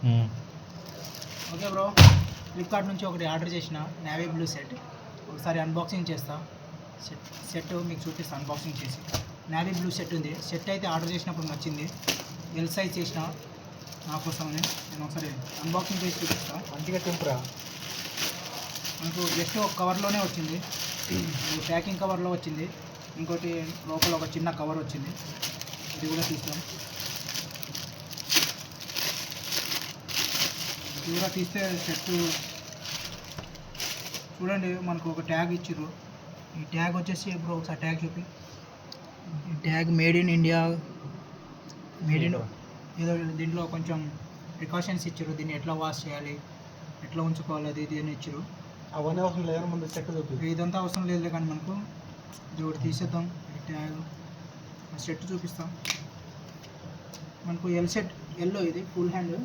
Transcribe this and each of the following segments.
Okay bro, Flipkart నుంచి ఒకటి order చేసిన నేవీ బ్లూ సెట్. ఒకసారి అన్బాక్సింగ్ చేస్తా. సెట్ మీకు చూపిస్తాను అన్బాక్సింగ్ చేసి. నేవీ బ్లూ సెట్ ఉంది. సెట్ అయితే ఆర్డర్ చేసినప్పుడు నచ్చింది. ఎల్ సైజ్ చేసిన నా కోసమని. నేను ఒకసారి అన్బాక్సింగ్ చేసి చూపిస్తాను. మంచిగా తింపురా. మనకు జస్ట్ ఒక కవర్లోనే వచ్చింది. ప్యాకింగ్ కవర్లో వచ్చింది. ఇంకోటి లోపల ఒక చిన్న కవర్ వచ్చింది. ఇది కూడా తీస్తాం. ఇది కూడా తీస్తే సెట్ చూడండి, మనకు ఒక ట్యాగ్ ఇచ్చిర్రు. ఈ ట్యాగ్ వచ్చేసి ఇప్పుడు ఒకసారి ట్యాగ్ చూపి. ఈ tag made in India, made in ఏదో దీంట్లో కొంచెం ప్రికాషన్స్ ఇచ్చారు. దీన్ని ఎట్లా వాష్ చేయాలి, ఎట్లా ఉంచుకోవాలి, అది ఇది అని ఇచ్చారు. అవన్నీ అవసరం లేదు, ముందు సెట్ చూపి. ఇదంతా అవసరం లేదు కానీ మనకు ఇది ఒకటి తీసేద్దాం. ఈ ట్యాగ్ సెట్ చూపిస్తాం. మనకు ఎల్ సెట్, ఎల్లో ఇది ఫుల్ హ్యాండ్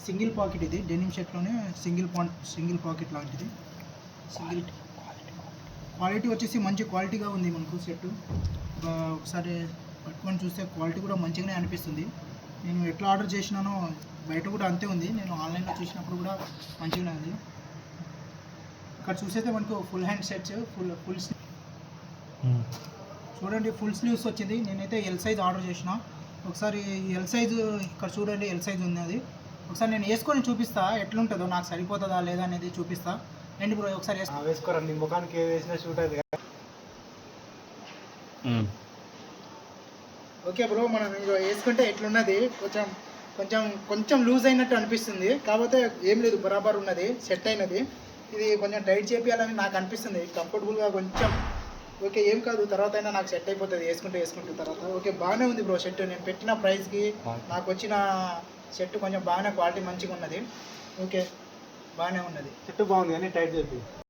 సింగిల్ పాకెట్. ఇది డెనిమ్ షర్ట్లోనే సింగిల్ పాకెట్ లాంటిది. సింగిల్ క్వాలిటీ వచ్చేసి మంచి క్వాలిటీగా ఉంది మనకు సెట్. ఒకసారి పట్టుకొని చూస్తే క్వాలిటీ కూడా మంచిగానే అనిపిస్తుంది. నేను ఎట్లా ఆర్డర్ చేసినానో బయట కూడా అంతే ఉంది. నేను ఆన్లైన్లో చూసినప్పుడు కూడా మంచిగానే ఉంది. ఇక్కడ చూసైతే మనకు ఫుల్ హ్యాండ్ సెట్స్, ఫుల్ చూడండి, ఫుల్ స్లీవ్స్ వచ్చింది. నేనైతే ఎల్ సైజ్ ఆర్డర్ చేసిన. ఒకసారి ఎల్ సైజు ఇక్కడ చూడండి, ఎల్ సైజ్ ఉంది అది. ఒకసారి నేను వేసుకొని చూపిస్తా ఎట్లుంటుందో, నాకు సరిపోతుందా లేదా అనేది చూపిస్తా. ఏంటి బ్రో ఒకసారి వేసుకోరా, నీ ముఖానికి ఏది వేసినా షూట్ అవుతుంది కదా. ఓకే బ్రో, మనం వేసుకుంటే ఎట్లున్నది, కొంచెం లూజ్ అయినట్టు అనిపిస్తుంది. కాకపోతే ఏం లేదు, బరాబర్ ఉన్నది, సెట్ అయినది. ఇది కొంచెం టైట్ చేయాలని నాకు అనిపిస్తుంది, కంఫర్టబుల్గా కొంచెం. ఓకే, ఏం కాదు, తర్వాత అయినా నాకు సెట్ అయిపోతుంది వేసుకుంటే తర్వాత. ఓకే, బాగానే ఉంది బ్రో సెట్. నేను పెట్టిన ప్రైస్కి నాకు వచ్చిన సెట్ కొంచెం బాగానే క్వాలిటీ మంచిగా ఉన్నది. ఓకే, బాగానే ఉన్నది. సెట్ బాగుంది కానీ టైట్ చెప్పి.